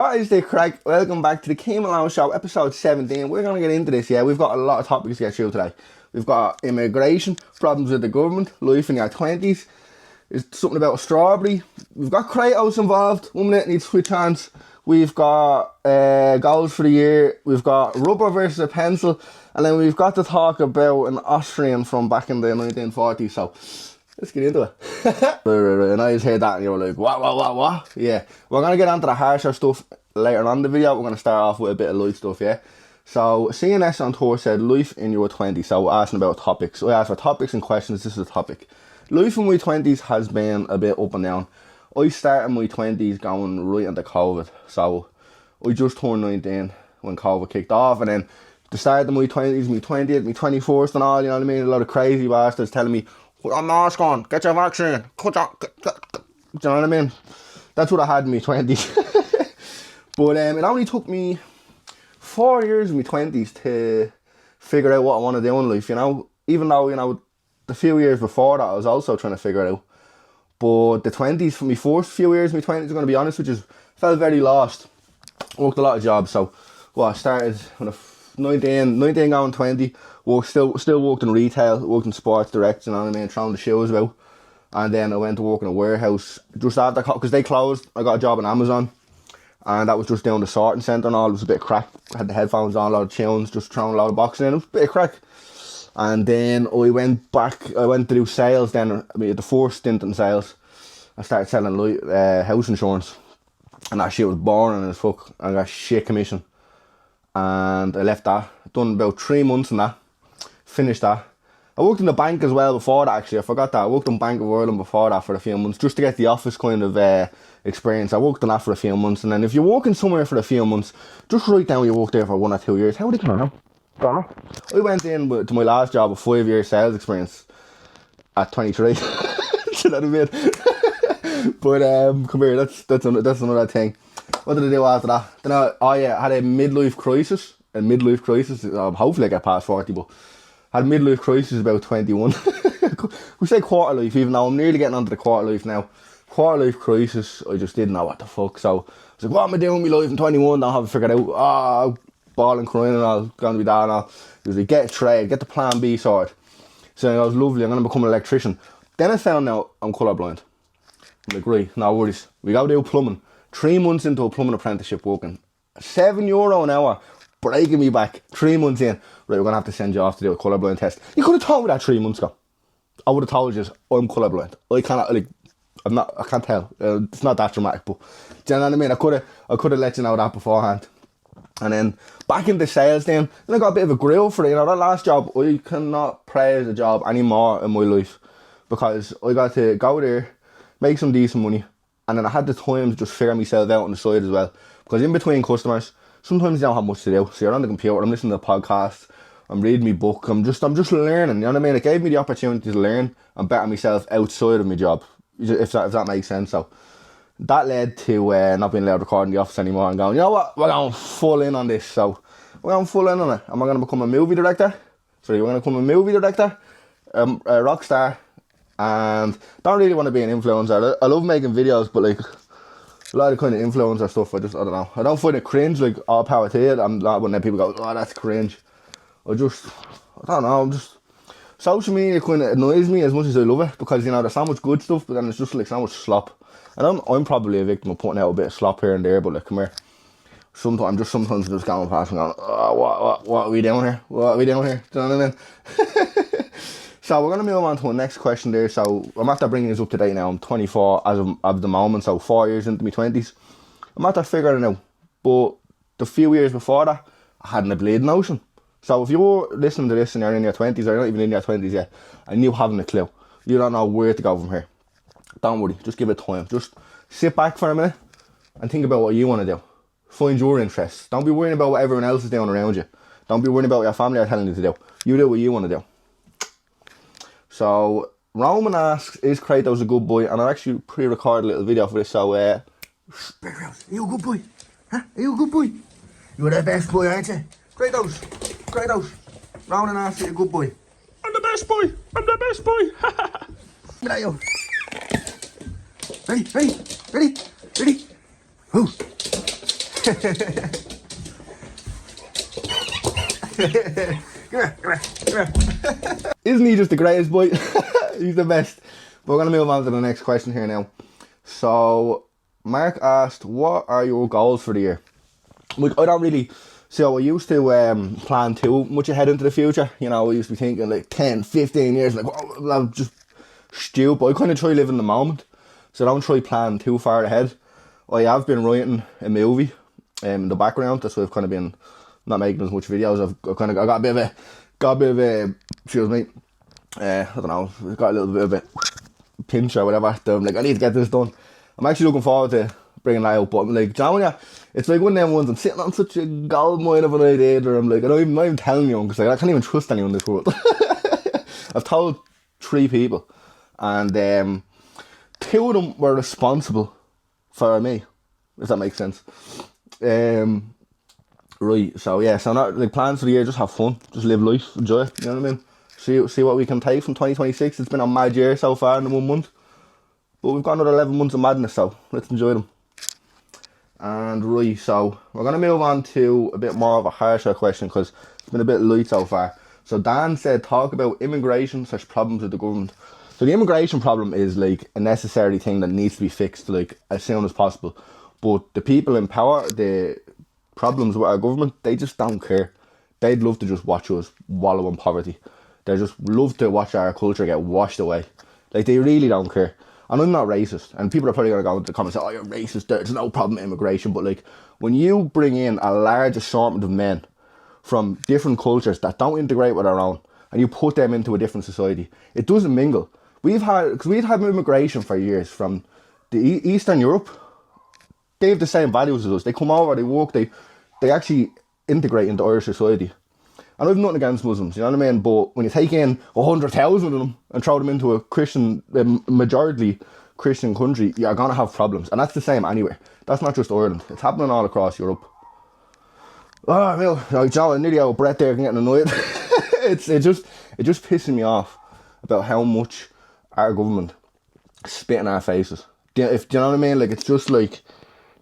What is the crack? Welcome back to the Cian Malone Show, episode 17. We're going to get into this, yeah. We've got a lot of topics to get through today. We've got immigration, problems with the government, life in your 20s. There's something about a strawberry. We've got Kratos involved. 1 minute needs switch hands. We've got goals for the year. We've got rubber versus a pencil. And then we've got to talk about an Austrian from back in the 1940s. So let's get into it. right. And I just heard that and you were like, what? Yeah. We're going to get onto the harsher stuff later on in the video. We're going to start off with a bit of light stuff, yeah? So, CNS on tour said, life in your 20s. So, asking about topics. I asked for topics and questions. This is a topic. Life in my 20s has been a bit up and down. I started my 20s going right into COVID. So, I just turned 19 when COVID kicked off. And then, the start of my 20s, my 20th, my 21st and all, you know what I mean? A lot of crazy bastards telling me, put your mask on, get your vaccine, do you know what I mean? That's what I had in my 20s. But it only took me 4 years in my 20s to figure out what I want to do in life, you know? Even though, you know, the few years before that, I was also trying to figure it out. But the 20s, for my first few years in my 20s, I'm going to be honest with you, felt very lost. Worked a lot of jobs, so, well, I started when I 19 going 20, still worked in retail, worked in sports direct, you know what I mean, throwing the shoes about. And then I went to work in a warehouse just after, because they closed. I got a job on Amazon, and that was just down the sorting centre and all. It was a bit of crack. I had the headphones on, a lot of tunes, just throwing a lot of boxing in. It was a bit of crack. And then I went to do sales then. I mean, the first stint in sales, I started selling house insurance. And that shit was boring as fuck. I got shit commission. And I left that. Done about 3 months in that. Finished that. I worked in the bank as well before that, actually. I forgot that. I worked in Bank of Ireland before that for a few months, just to get the office kind of experience. I worked on that for a few months. And then if you're working somewhere for a few months, just write down you worked there for 1 or 2 years. How would you know? Don't know. I went in to my last job with 5 years sales experience at 23. Do you know what I mean? But come here, that's another thing. What did I do after that? Then I had a midlife crisis. Hopefully I get past 40, but had a midlife crisis about 21. We say quarter life, even though I'm nearly getting onto the quarter life now. Quarter life crisis, I just didn't know what the fuck. So I was like, what am I doing with my life in 21? Don't have it figured out. Bawling, crying and all, going to be that and all. He was like, get a trade, get the plan B sorted. So I was lovely, I'm going to become an electrician. Then I found out I'm colourblind. I'm like, right, no worries. We go do plumbing. 3 months into a plumbing apprenticeship working. €7 an hour, breaking me back. 3 months in. Right, we're going to have to send you off to do a colourblind test. You could have told me that 3 months ago. I would have told you, I'm colourblind. I can't tell. It's not that dramatic, but do you know what I mean? I could have let you know that beforehand. And then back into sales then I got a bit of a grill for it. You know, that last job, I cannot praise a job anymore in my life, because I got to go there, make some decent money, and then I had the time to just figure myself out on the side as well. Because in between customers, sometimes you don't have much to do. So you're on the computer, I'm listening to podcasts, I'm reading my book, I'm just learning, you know what I mean? It gave me the opportunity to learn and better myself outside of my job, if that makes sense. So that led to not being allowed to record in the office anymore and going, you know what, we're going full in on this. So we're going full in on it. Am I going to become a movie director? We're going to become a movie director, a rock star, and don't really want to be an influencer. I love making videos, but like a lot of kind of influencer stuff, I don't know. I don't find it cringe, like all power to it. I'm not when then people go, oh, that's cringe. I don't know, social media kind of annoys me as much as I love it, because, you know, there's so much good stuff, but then it's just like so much slop. And I'm probably a victim of putting out a bit of slop here and there, but like, come here. Sometimes just going past and going, oh, what are we doing here? What are we doing here? Do you know what I mean? So we're going to move on to the next question there. So I'm after bringing this up to date now. I'm 24 as of the moment, so 4 years into my 20s. I'm after figuring it out. But the few years before that, I hadn't a bleeding notion. So if you're listening to this and you're in your 20s, or you're not even in your 20s yet, and you haven't a clue, you don't know where to go from here, don't worry, just give it time. Just sit back for a minute and think about what you want to do. Find your interests. Don't be worrying about what everyone else is doing around you. Don't be worrying about what your family are telling you to do. You do what you want to do. So Roman asks, is Kratos a good boy? And I actually pre-recorded a little video for this, so are you a good boy? Huh? Are you a good boy? You're the best boy, aren't you? Kratos. Roman asks, are you a good boy? I'm the best boy. Get out, you. Ready? Who? Isn't he just the greatest boy? He's the best. But we're going to move on to the next question here now. So, Mark asked, what are your goals for the year? Like, I don't really... So I used to plan too much ahead into the future. You know, I used to be thinking like 10, 15 years, like, oh, I'm just stupid. I kind of try living in the moment. So I don't try plan too far ahead. I have been writing a movie in the background. That's why I've kind of been not making as much videos. I got a bit of a, excuse me, I don't know, got a little bit of a pinch or whatever. I'm like, I need to get this done. I'm actually looking forward to bringing that out, but I'm like, John, yeah, it's like one of them ones, I'm sitting on such a gold mine of an idea that I'm like, I'm not even telling anyone, because like, I can't even trust anyone in this world. I've told 3 people, and 2 of them were responsible for me, if that makes sense. Right, so yeah, so not like plans for the year, just have fun, just live life, enjoy it, you know what I mean? See what we can take from 2026. It's been a mad year so far in the 1 month, but we've got another 11 months of madness, so let's enjoy them. And right, so we're going to move on to a bit more of a harsher question, because it's been a bit light so far. So Dan said, talk about immigration / problems with the government. So the immigration problem is like a necessary thing that needs to be fixed like as soon as possible. But the people in power, the problems with our government, they just don't care. They'd love to just watch us wallow in poverty. They just love to watch our culture get washed away. Like, they really don't care. And I'm not racist, and people are probably going to go into the comments and say, oh, you're racist, there's no problem with immigration. But like, when you bring in a large assortment of men from different cultures that don't integrate with our own, and you put them into a different society, it doesn't mingle. We've had immigration for years from the Eastern Europe. They have the same values as us. They come over, they work, they actually integrate into Irish society. And I've nothing against Muslims, you know what I mean? But when you take in 100,000 of them and throw them into a majority Christian country, you're going to have problems. And that's the same anywhere. That's not just Ireland. It's happening all across Europe. Oh, well, like, Joe, I nearly out of breath there and getting annoyed. It just pissing me off about how much our government spit in our faces. Do you know what I mean? Like, it's just like,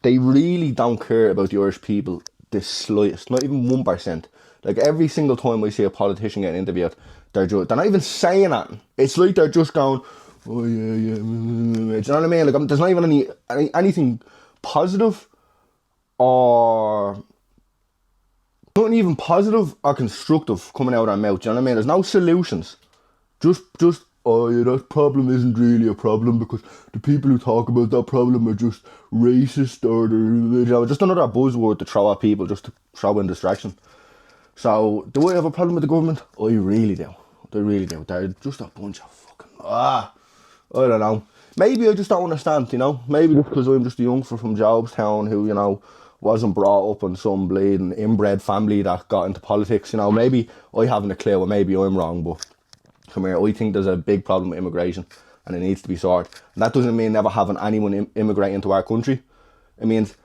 they really don't care about the Irish people the slightest, not even 1%. Like, every single time we see a politician getting interviewed, they're not even saying that. It's like they're just going, oh yeah. Do you know what I mean? Like, there's not even anything positive or nothing even positive or constructive coming out of our mouth. Do you know what I mean? There's no solutions. Just oh yeah, that problem isn't really a problem because the people who talk about that problem are just racist, or they're just another buzzword to throw at people just to throw in distraction. So, do I have a problem with the government? I really do. They're just a bunch of fucking... I don't know. Maybe I just don't understand, you know? Maybe just because I'm just a youngster from Jobstown who, you know, wasn't brought up in some bleeding inbred family that got into politics, you know? Maybe I haven't a clue, or maybe I'm wrong, but come here, I think there's a big problem with immigration and it needs to be sorted. And that doesn't mean never having anyone immigrate into our country. It means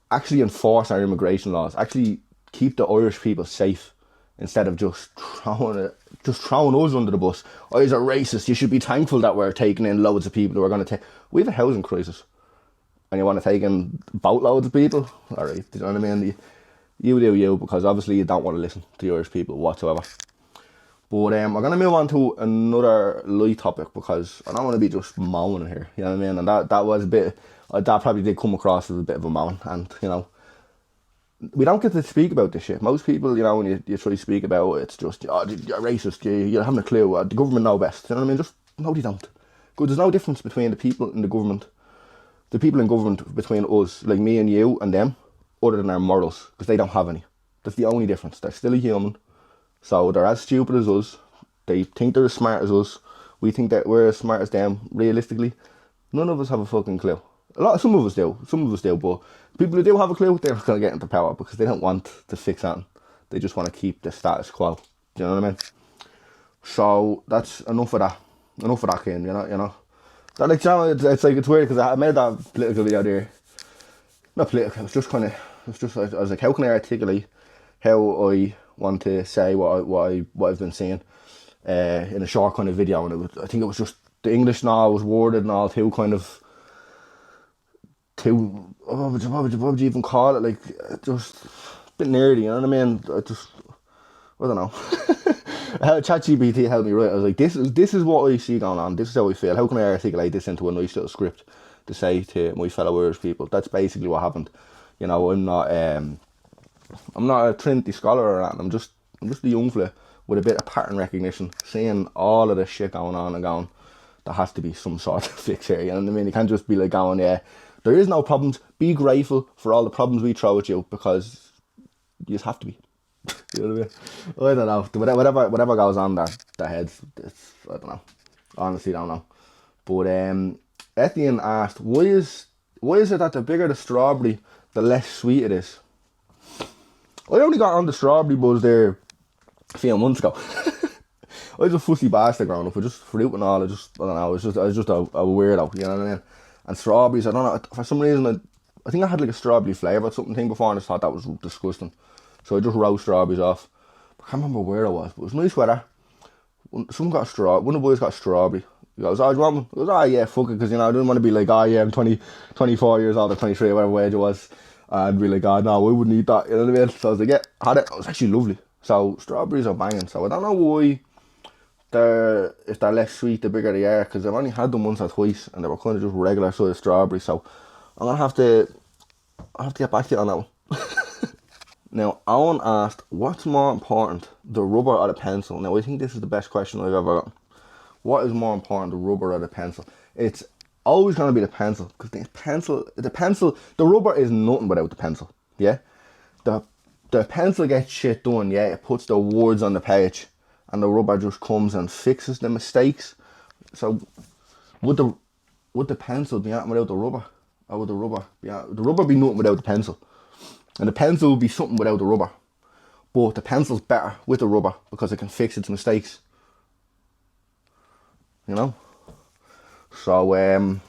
actually enforce our immigration laws. Actually keep the Irish people safe instead of just throwing us under the bus. Oh, you're racist. You should be thankful that we're taking in loads of people who are going to take... We have a housing crisis. And you want to take in boatloads of people? Alright, do you know what I mean? You do you, because obviously you don't want to listen to the Irish people whatsoever. But we're going to move on to another light topic, because I don't want to be just moaning here, you know what I mean? And that was a bit... that probably did come across as a bit of a moan, and, you know, we don't get to speak about this shit. Most people, you know, when you try to speak about it, it's just, oh, you're racist, you haven't a clue, the government know best, you know what I mean? Just, no, they don't. Because there's no difference between the people in the government, between us, like me and you and them, other than our morals, because they don't have any. That's the only difference. They're still a human, so they're as stupid as us, they think they're as smart as us, we think that we're as smart as them. Realistically, none of us have a fucking clue. Some of us do, but people who do have a clue, they're not going to get into power because they don't want to fix that. They just want to keep the status quo. Do you know what I mean? So that's enough of that game, you know. That, like, you know, it's like, it's weird because I made that political video there. Not political, it was just I was like, how can I articulate how I want to say what I've been saying in a short kind of video, and I think it was just the English now was worded and all too kind of too, what would you even call it? Like, just a bit nerdy, you know what I mean? I don't know. ChatGPT helped me write. I was like, this is what I see going on. This is how I feel. How can I articulate this into a nice little script to say to my fellow Irish people? That's basically what happened. You know, I'm not a Trinity scholar or anything. I'm just a young fella with a bit of pattern recognition, seeing all of this shit going on and going, there has to be some sort of fix here. You know what I mean? You can't just be like going, yeah, there is no problems. Be grateful for all the problems we throw at you, because you just have to be. You know what I mean? I don't know. Whatever goes on their heads, I don't know. Honestly, don't know. But Etienne asked, why is it that the bigger the strawberry, the less sweet it is? I only got on the strawberry buzz there a few months ago. I was a fussy bastard growing up. I just fruit and all. I don't know. I was just a weirdo. You know what I mean? And strawberries, I don't know. For some reason, I think I had like a strawberry flavour or something before, and I just thought that was disgusting. So I just roast strawberries off. I can't remember where I was, but it was nice weather. Someone got a straw. One of the boys got a strawberry. He goes, oh, do you want one? I goes, oh yeah, fuck it, because, you know, I didn't want to be like, oh yeah, I'm 24 years old or 23, whatever age it was. And be like, oh no, I wouldn't eat that, you know what I mean? So I was like, yeah, had it. It was actually lovely. So strawberries are banging. So I don't know why if they're less sweet, the bigger they are, because I've only had them once or twice, and they were kind of just regular size strawberries. So I'm gonna have to get back to you on that one. Now, Owen asked, what's more important, the rubber or the pencil? Now, I think this is the best question I've ever gotten. What is more important, the rubber or the pencil? It's always going to be the pencil, because the rubber is nothing without the pencil, yeah? The pencil gets shit done, yeah? It puts the words on the page, and the rubber just comes and fixes the mistakes. So, would the pencil be anything without the rubber? Or would the rubber be nothing without the pencil? And the pencil would be something without the rubber. But the pencil's better with the rubber because it can fix its mistakes. You know? So,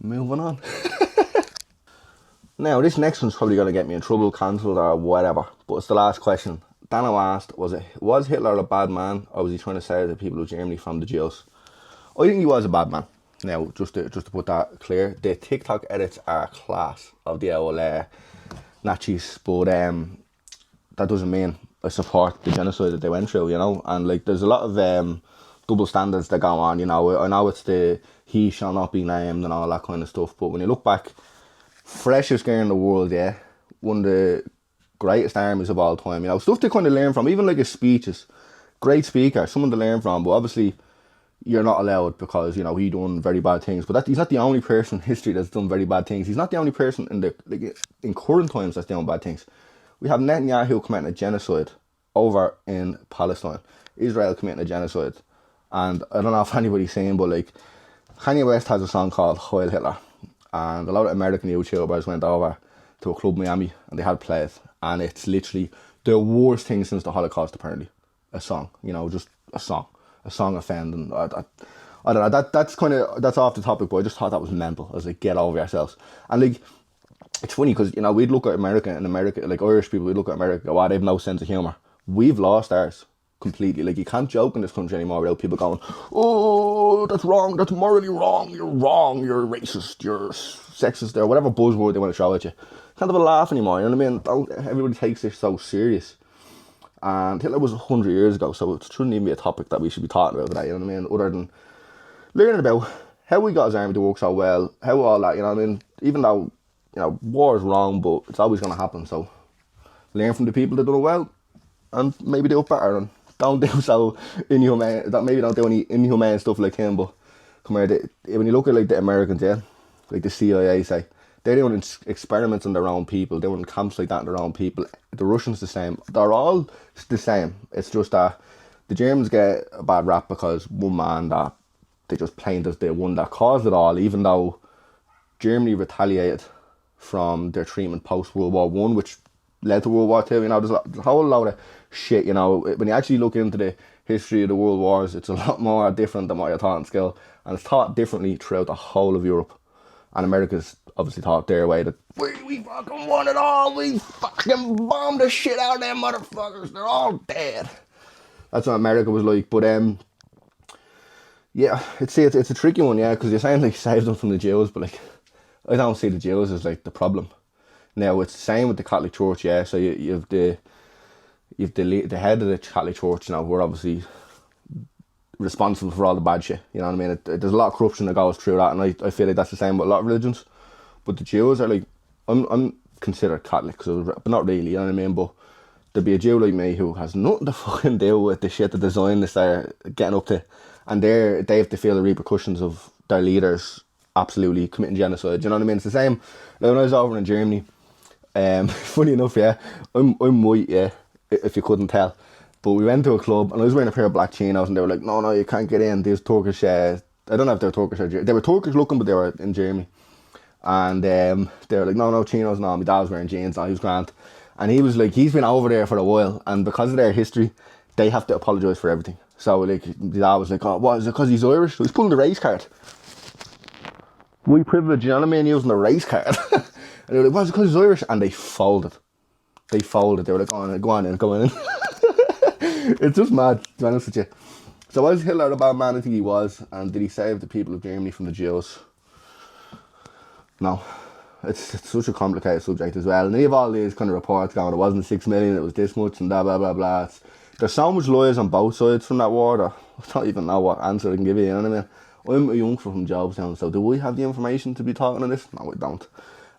moving on. Now, this next one's probably going to get me in trouble, cancelled or whatever. But it's the last question. Dano asked, was Hitler a bad man, or was he trying to save the people of Germany from the Jews? I think he was a bad man. Now, just to put that clear, the TikTok edits are class of the old Nazis, but that doesn't mean I support the genocide that they went through, you know. And like, there's a lot of double standards that go on, you know. I know it's the he shall not be named and all that kind of stuff, but when you look back, freshest guy in the world, yeah, one of the greatest armies of all time, you know, stuff to kind of learn from, even like his speeches. Great speaker, someone to learn from, but obviously you're not allowed because, you know, he done very bad things. But he's not the only person in history that's done very bad things. He's not the only person in current times that's doing bad things. We have Netanyahu committing a genocide over in Palestine. Israel committing a genocide. And I don't know if anybody's saying, but like, Kanye West has a song called Heil Hitler. And a lot of American YouTubers went over to a club in Miami and they had play it. And it's literally the worst thing since the Holocaust, apparently. A song, you know, just a song. A song offending. I don't know. That's off the topic, but I just thought that was mental. I was like, get over yourselves. And like, it's funny because, you know, we'd look at America, like Irish people, we'd look at America, wow, they have no sense of humour. We've lost ours completely. Like, you can't joke in this country anymore without people going, oh, that's wrong, that's morally wrong, you're racist, you're sexist, or whatever buzzword they want to throw at you. Can't have a laugh anymore, you know what I mean? Everybody takes this so serious. And Hitler was 100 years ago, so it shouldn't even be a topic that we should be talking about today, you know what I mean? Other than learning about how we got his army to work so well, how all that, you know what I mean? Even though, you know, war is wrong, but it's always going to happen, so learn from the people that do it well, and maybe do it better, and don't do so inhumane, maybe don't do any inhumane stuff like him, but come here, when you look at like the Americans, yeah, like the CIA say, they're doing experiments on their own people, doing camps like that on their own people. The Russians the same. They're all the same. It's just that the Germans get a bad rap because one man that they just claimed as the one that caused it all, even though Germany retaliated from their treatment post World War One, which led to World War Two. You know, there's a whole load of shit. You know, when you actually look into the history of the world wars, it's a lot more different than what you're taught in school, and it's taught differently throughout the whole of Europe. And America's obviously taught their way that we fucking won it all. We fucking bombed the shit out of them motherfuckers. They're all dead. That's what America was like. But Yeah, it's a tricky one, yeah, because you're saying like save them from the Jews, but like I don't see the Jews as like the problem. Now it's the same with the Catholic Church, yeah. So you have the head of the Catholic Church, we're obviously responsible for all the bad shit. You know what I mean? There's a lot of corruption that goes through that, and I feel like that's the same with a lot of religions. But the Jews are like, I'm considered Catholic, but not really. You know what I mean? But there'd be a Jew like me who has nothing to fucking do with the shit that the Zionists are getting up to, and they have to feel the repercussions of their leaders absolutely committing genocide. You know what I mean? It's the same. Like when I was over in Germany, funny enough, yeah, I'm white, yeah, if you couldn't tell. But we went to a club and I was wearing a pair of black chinos and they were like, no, you can't get in. These Turkish, I don't know if they were Turkish or German. They were Turkish looking, but they were in Germany. And they were like, no, chinos, no. My dad was wearing jeans, he was grand. And he was like, he's been over there for a while, and because of their history, they have to apologise for everything. So like, my dad was like, oh, what, is it because he's Irish? He was pulling the race card. My privilege, you know what I mean, using the race card. And they were like, what, is it because he's Irish? And they folded. They were like, go on in. It's just mad, to be honest with you. So was Hitler a bad man? I think he was. And did he save the people of Germany from the Jews? No. It's such a complicated subject as well. And you have all these kind of reports going, it wasn't 6 million, it was this much, and blah, blah, blah, blah. There's so much lies on both sides from that war that I don't even know what answer I can give you, you know what I mean? I'm a youngster from Jobstown, so do we have the information to be talking on this? No, I don't.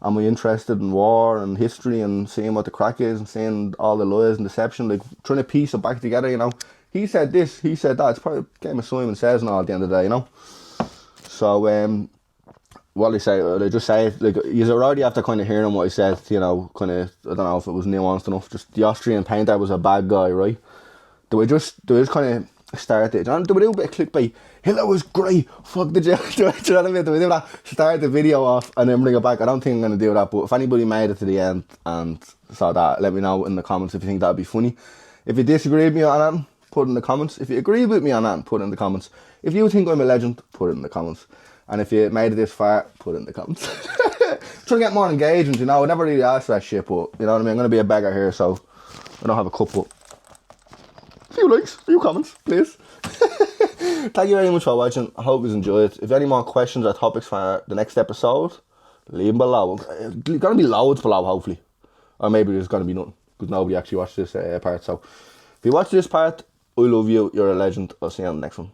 Am I interested in war and history and seeing what the crack is and seeing all the lies and deception, like trying to piece it back together, He said this, he said that. It's probably a game of Simon Says and all at the end of the day, So, what I say, I just say, like, you already after kind of hearing what I said, kind of, I don't know if it was nuanced enough, just the Austrian painter was a bad guy, right? Do we just kind of start it? Do we do a bit of clickbait? Hitler was great, fuck the Jews. Do you know what I mean? Do we do that? Start the video off and then bring it back? I don't think I'm going to do that, but if anybody made it to the end and saw that, let me know in the comments if you think that would be funny. If you disagree with me on that, put it in the comments. If you agree with me on that, put it in the comments. If you think I'm a legend, put it in the comments. And if you made it this far, put it in the comments. Trying to get more engagement, I never really asked for that shit, but you know what I mean? I'm going to be a beggar here, so I don't have a couple. A few likes, a few comments, please. Thank you very much for watching. I hope you enjoyed. If you have any more questions or topics for the next episode, leave them below. There's going to be loads below, hopefully. Or maybe there's going to be nothing, because nobody actually watched this part. So if you watch this part, I love you. You're a legend. I'll see you on the next one.